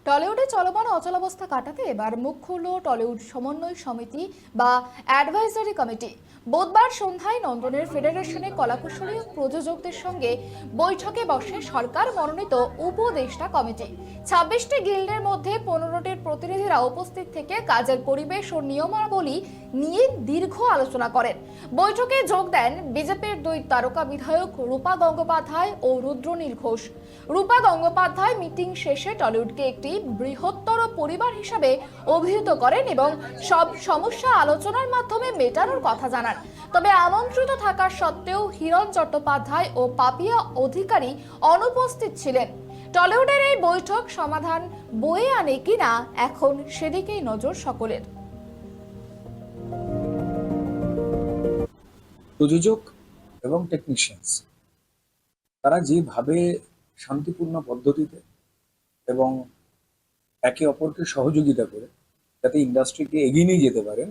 টলিউডে চলমান অচলাবস্থা কাটাতে এবার মুখ খুলল টলিউড সমন্বয় সমিতি বা অ্যাডভাইজারি কমিটি। বুধবার সন্ধ্যায় লন্ডনের ফেডারেশনে কলাকুশলী প্রযোজকদের সঙ্গে বৈঠকে বসে সরকার মনোনীত উপদেষ্টা কমিটি। ২৬টি গিল্ডের মধ্যে ১৫টির প্রতিনিধিরা উপস্থিত থেকে কাজের পরিবেশ ও নিয়মাবলী নিয়ে দীর্ঘ আলোচনা করেন। বৈঠকে যোগ দেন বিজেপির দুই তারকা বিধায়ক রূপা গঙ্গোপাধ্যায় ও রুদ্রনীল ঘোষ। রূপা গঙ্গোপাধ্যায় মিটিং শেষে টলিউডকে একটি বৃহত্তর পরিবার হিসাবে অভিহিত করেন এবং সব সমস্যা আলোচনার মাধ্যমে মেটানোর কথা জানান। তবে আমন্ত্রিত থাকার সত্ত্বেও হিরণ চট্টোপাধ্যায় ও পাপিয়া অধিকারী অনুপস্থিত ছিলেন। টলিউডের এই বৈঠক সমাধান বয়ে আনে কিনা এখন সেদিকেই নজর সকলের। প্রযোজক এবং টেকনিশিয়ানস তারা যেভাবে শান্তিপূর্ণ পদ্ধতিতে এবং একে অপরকে সহযোগিতা করে যাতে ইন্ডাস্ট্রিকে এগিয়ে নিয়ে যেতে পারেন,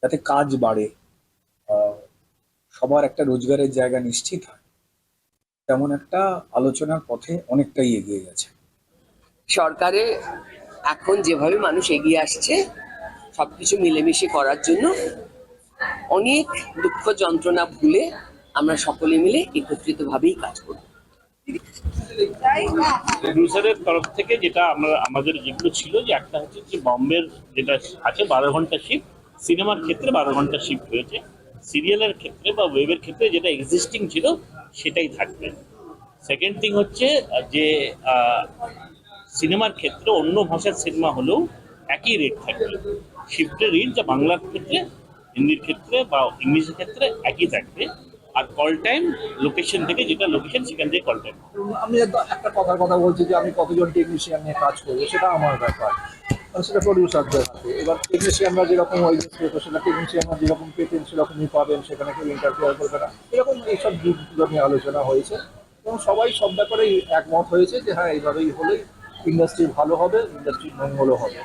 যাতে কাজ বাড়ে, সবার একটা রোজগারের জায়গা নিশ্চিত হয়, তেমন একটা আলোচনার পথে অনেকটাই এগিয়ে গেছে। সরকারে এখন যেভাবে মানুষ এগিয়ে আসছে সবকিছু মিলেমিশে করার জন্য অনেক দুঃখ যন্ত্রণা ভুলে আমরা সকলে মিলে একত্রিতভাবেই কাজ করব। প্রডিউসারের তরফ থেকে যেটা আমাদের যেগুলো ছিল, যে একটা হচ্ছে যে বম্বের যেটা আছে 12 ঘন্টা শিফট, সিনেমার ক্ষেত্রে 12 ঘন্টা শিফট হয়েছে, সিরিয়ালের ক্ষেত্রে বা ওয়েবের ক্ষেত্রে যেটা এক্সিস্টিং ছিল সেটাই থাকবে। সেকেন্ড থিং হচ্ছে যে সিনেমার ক্ষেত্রে অন্য ভাষার সিনেমা হলেও একই রেট থাকবে। শিফটের রেট যা বাংলার ক্ষেত্রে, হিন্দির ক্ষেত্রে বা ইংলিশের ক্ষেত্রে একই থাকবে। আর কল টাইম লোকেশন থেকে, যেটা লোকেশন সেখান থেকে কল টাইম। আমি একটা কথা বলছি যে আমি কতজন টেকনিশিয়ান নিয়ে কাজ করবো সেটা আমার ব্যাপার, সেটা প্রডিউসারদের হাতে। এবার টেকনিশিয়ানরা যেরকম ওয়েজেস পেতো সেটা টেকনিশিয়ানরা যেরকম পেতেন সেরকমই পাবেন, সেখানে কেউ ইন্টারফেয়ার করবে না, এরকম এইসব দিকগুলো নিয়ে আলোচনা হয়েছে এবং সবাই সব ব্যাপারেই একমত হয়েছে যে হ্যাঁ এইভাবেই হলে ইন্ডাস্ট্রি ভালো হবে, ইন্ডাস্ট্রির মঙ্গলও হবে।